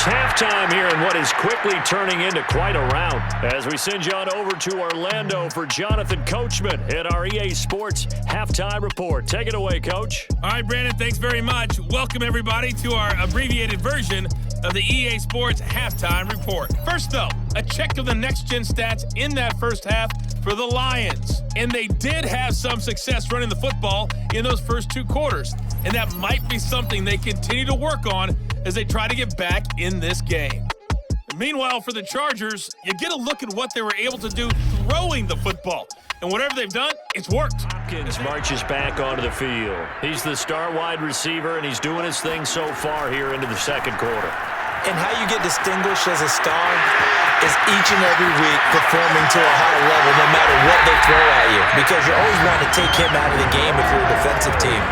It's halftime here in what is quickly turning into quite a rout. As we send you on over to Orlando for Jonathan Coachman at our EA Sports Halftime Report. Take it away, Coach. All right, Brandon, thanks very much. Welcome, everybody, to our abbreviated version of the EA Sports Halftime Report. First, though, a check of the next-gen stats in that first half for the Lions. And they did have some success running the football in those first two quarters. And that might be something they continue to work on as they try to get back in this game. Meanwhile, for the Chargers, you get a look at what they were able to do throwing the football. And whatever they've done, it's worked. Hopkins marches back onto the field. He's the star wide receiver, and he's doing his thing so far here into the second quarter. And how you get distinguished as a star is each and every week performing to a high level no matter what they throw at you, because you always want to take him out of the game if you're a defensive team.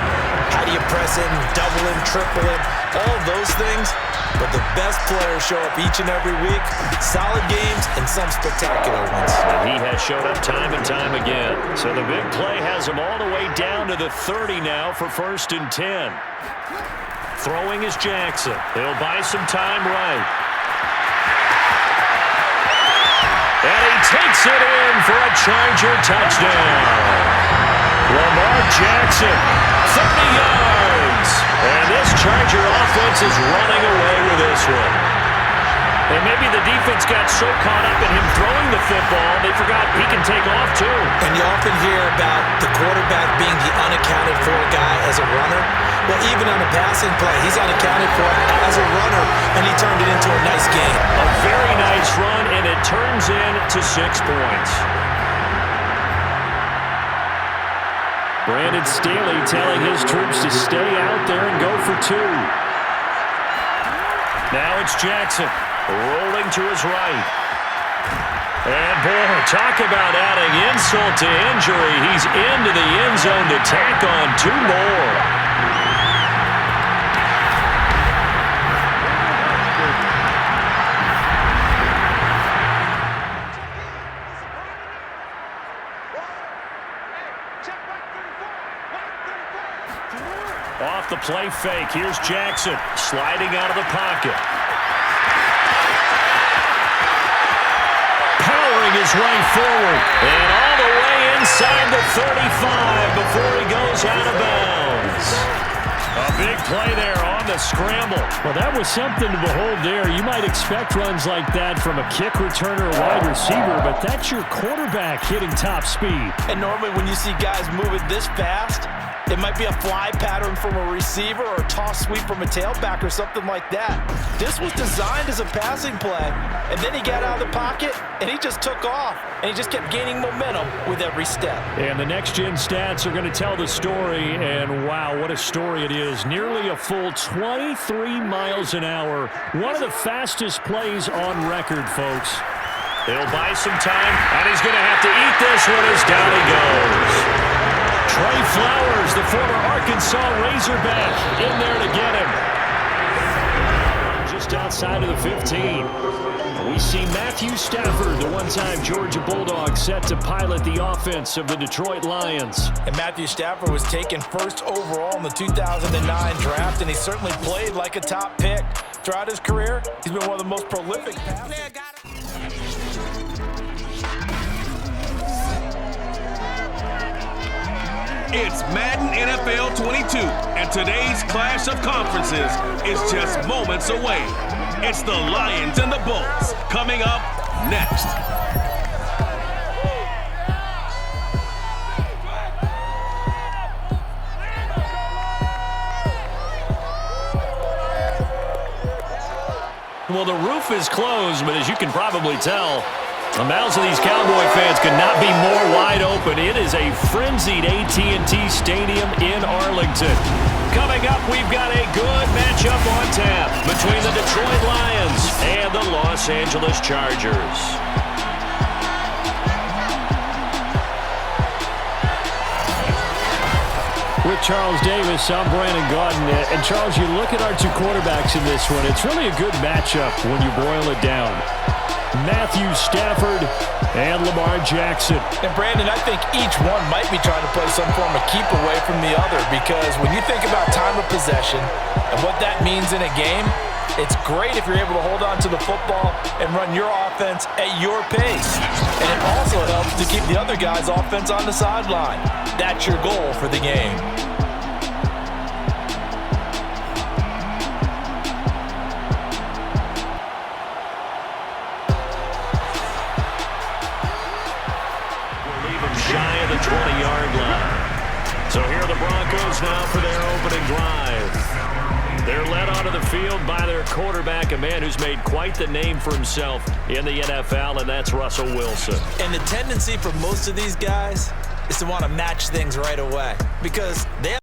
How do you press him, double him, triple him, all of those things? But the best players show up each and every week, solid games and some spectacular ones. And he has showed up time and time again. So the big play has him all the way down to the 30 now for 1st and 10. Throwing is Jackson. He'll buy some time right. And he takes it in for a Charger touchdown. Lamar Jackson, 30 yards. And this Charger offense is running away with this one. And maybe the defense got so caught up in him throwing the football, they forgot he can take off too. And you often hear about the quarterback being the unaccounted for guy as a runner. Well, even on a passing play, he's unaccounted for as a runner, and he turned it into a nice game. A very nice run, and it turns into 6 points. Brandon Staley telling his troops to stay out there and go for 2. Now it's Jackson rolling to his right. And boy, talk about adding insult to injury. He's into the end zone to tack on 2 more. Off the play fake. Here's Jackson sliding out of the pocket. Powering his way forward. And all the way inside the 35 before he goes out of bounds. A big play there on the scramble. Well, that was something to behold there. You might expect runs like that from a kick returner or wide receiver, but that's your quarterback hitting top speed. And normally when you see guys moving this fast, it might be a fly pattern from a receiver or a toss sweep from a tailback or something like that. This was designed as a passing play, and then he got out of the pocket, and he just took off, and he just kept gaining momentum with every step. And the next-gen stats are going to tell the story, and wow, what a story it is. Nearly a full 23 miles an hour. One of the fastest plays on record, folks. He'll buy some time, and he's going to have to eat this one as down he goes. Trey Flowers, the former Arkansas Razorback, in there to get him. Just outside of the 15. We see Matthew Stafford, the one-time Georgia Bulldog, set to pilot the offense of the Detroit Lions. And Matthew Stafford was taken first overall in the 2009 draft, and he certainly played like a top pick. Throughout his career, he's been one of the most prolific passers. It's Madden NFL 22, and today's clash of conferences is just moments away. It's the Lions and the Bulls coming up next. Well, the roof is closed, but as you can probably tell, the mouths of these Cowboy fans could not be more wide open. It is a frenzied AT&T Stadium in Arlington. Coming up, we've got a good matchup on tap between the Detroit Lions and the Los Angeles Chargers. With Charles Davis, I'm Brandon Gaudin. And Charles, you look at our two quarterbacks in this one, it's really a good matchup when you boil it down. Matthew Stafford and Lamar Jackson. And Brandon, I think each one might be trying to play some form of keep away from the other, because when you think about time of possession and what that means in a game, It's great if you're able to hold on to the football and run your offense at your pace. And it also helps to keep the other guy's offense on the sideline. That's your goal for the game. Shy of the 20-yard line. So here are the Broncos now for their opening drive. They're led onto the field by their quarterback, a man who's made quite the name for himself in the NFL, and that's Russell Wilson. And the tendency for most of these guys is to want to match things right away because they have